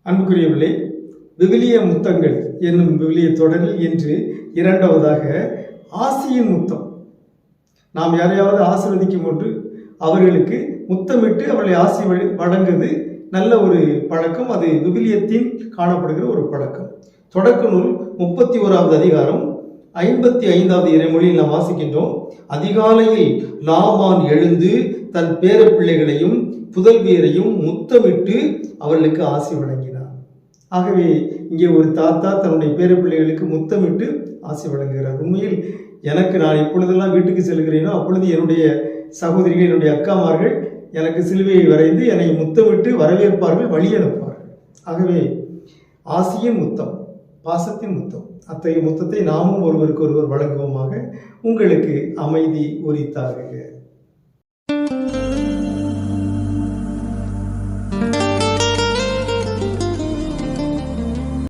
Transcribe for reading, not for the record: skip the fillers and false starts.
அன்புக்குரியவர்களே, விவிலிய முத்தங்கள் என்னும் விவிலிய தொடரில் இன்று இரண்டாவதாக ஆசியின் முத்தம். நாம் யாரையாவது ஆசீர்வதிக்கும் போது அவர்களுக்கு முத்தமிட்டு அவர்களை ஆசி வழங்குவது நல்ல ஒரு பழக்கம். அது விவிலியத்தில் காணப்படுகிற ஒரு பழக்கம். தொடக்க நூல் 31வது அதிகாரம் 55வது இறைமொழியில் நாம் வாசிக்கின்றோம். அதிகாலையில் லாபான் எழுந்து தன் பேர பிள்ளைகளையும் புதல்வியரையும் முத்தமிட்டு அவர்களுக்கு ஆசி வழங்கினார். ஆகவே இங்கே ஒரு தாத்தா தன்னுடைய பேர பிள்ளைகளுக்கு முத்தமிட்டு ஆசி வழங்குகிறார். உண்மையில் நான் எப்பொழுதெல்லாம் வீட்டுக்கு செல்கிறேனோ அப்பொழுது என்னுடைய சகோதரிகள், என்னுடைய அக்காமார்கள் எனக்கு சிலுவையை வரைந்து என்னை முத்தமிட்டு வரவேற்பார்கள், வழி அனுப்பார்கள். ஆகவே ஆசியின் முத்தம், பாசத்தின் முத்தம், அத்தகைய முத்தத்தை நாமும் ஒருவருக்கு ஒருவர் வழங்குவோமாக. உங்களுக்கு அமைதி உரித்தாகுக.